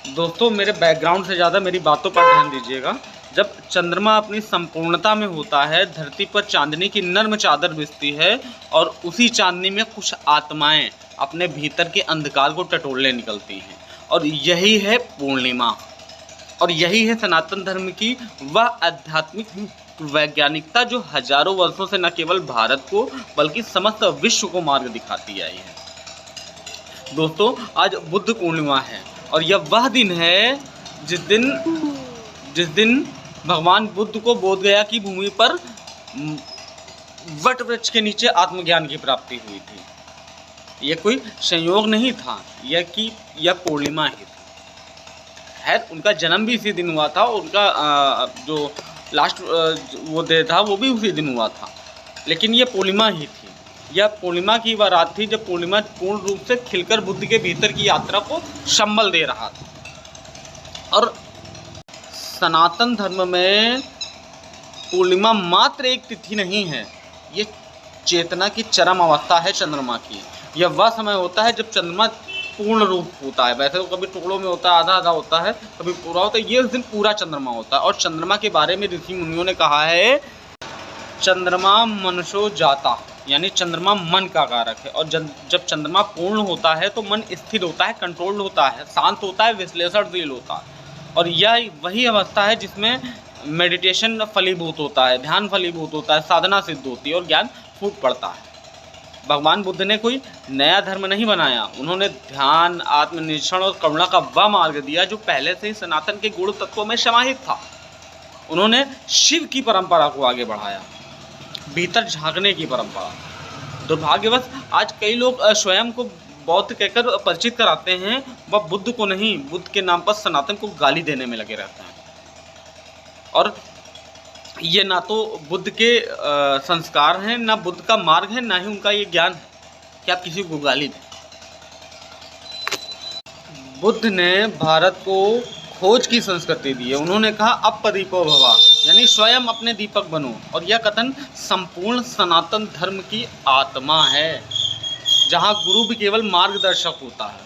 दोस्तों मेरे बैकग्राउंड से ज़्यादा मेरी बातों पर ध्यान दीजिएगा। जब चंद्रमा अपनी संपूर्णता में होता है, धरती पर चांदनी की नर्म चादर बिछती है और उसी चांदनी में कुछ आत्माएं अपने भीतर के अंधकार को टटोलने निकलती हैं। और यही है पूर्णिमा, और यही है सनातन धर्म की वह आध्यात्मिक वैज्ञानिकता जो हजारों वर्षों से न केवल भारत को बल्कि समस्त विश्व को मार्ग दिखाती आई है। दोस्तों आज बुद्ध पूर्णिमा है और यह वह दिन है जिस दिन भगवान बुद्ध को बोध गया की भूमि पर वट वृक्ष के नीचे आत्मज्ञान की प्राप्ति हुई थी। यह कोई संयोग नहीं था, यह पूर्णिमा ही थी। खैर उनका जन्म भी इसी दिन हुआ था, उनका जो लास्ट वो डे था वो भी उसी दिन हुआ था, लेकिन ये पूर्णिमा ही थी। यह पूर्णिमा की वह रात थी जब पूर्णिमा पूर्ण रूप से खिलकर बुद्ध के भीतर की यात्रा को संबल दे रहा था। और सनातन धर्म में पूर्णिमा मात्र एक तिथि नहीं है, ये चेतना की चरम अवस्था है चंद्रमा की। यह वह समय होता है जब चंद्रमा पूर्ण रूप होता है। वैसे तो कभी टुकड़ों में होता है, आधा आधा होता है, कभी पूरा होता है। ये उस दिन पूरा चंद्रमा होता है। और चंद्रमा के बारे में ऋषि मुनियों ने कहा है, चंद्रमा मनसो जाता, यानी चंद्रमा मन का कारक है। और जब चंद्रमा पूर्ण होता है तो मन स्थिर होता है, कंट्रोल्ड होता है, शांत होता है, विश्लेषणशील होता है। और यह वही अवस्था है जिसमें मेडिटेशन फलीभूत होता है, ध्यान फलीभूत होता है, साधना सिद्ध होती है और ज्ञान फूट पड़ता है। भगवान बुद्ध ने कोई नया धर्म नहीं बनाया, उन्होंने ध्यान, आत्मनिरीक्षण और करुणा का वह मार्ग दिया जो पहले से ही सनातन के गुण तत्वों में समाहित था। उन्होंने शिव की परंपरा को आगे बढ़ाया, भीतर झांकने की परंपरा। दुर्भाग्यवश आज कई लोग स्वयं को बौद्ध कहकर परिचित कराते हैं, वह बुद्ध को नहीं, बुद्ध के नाम पर सनातन को गाली देने में लगे रहते हैं। और ये ना तो बुद्ध के संस्कार हैं, ना बुद्ध का मार्ग है, ना ही उनका ये ज्ञान है कि आप किसी को गाली दें। बुद्ध ने भारत को खोज की संस्कृति दी है। उन्होंने कहा अपदीपो भवा, यानी स्वयं अपने दीपक बनो। और यह कथन संपूर्ण सनातन धर्म की आत्मा है, जहाँ गुरु भी केवल मार्गदर्शक होता है।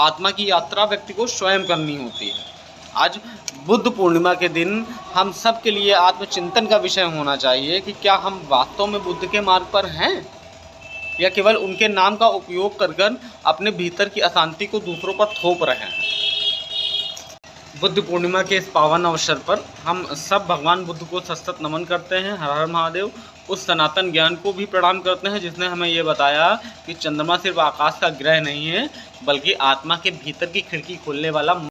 आत्मा की यात्रा व्यक्ति को स्वयं करनी होती है। आज बुद्ध पूर्णिमा के दिन हम सब के लिए आत्मचिंतन का विषय होना चाहिए कि क्या हम वास्तव में बुद्ध के मार्ग पर हैं या केवल उनके नाम का उपयोग कर अपने भीतर की अशांति को दूसरों पर थोप रहे हैं। बुद्ध पूर्णिमा के इस पावन अवसर पर हम सब भगवान बुद्ध को सशत नमन करते हैं। हर हर महादेव। उस सनातन ज्ञान को भी प्रणाम करते हैं जिसने हमें ये बताया कि चंद्रमा सिर्फ आकाश का ग्रह नहीं है, बल्कि आत्मा के भीतर की खिड़की खोलने वाला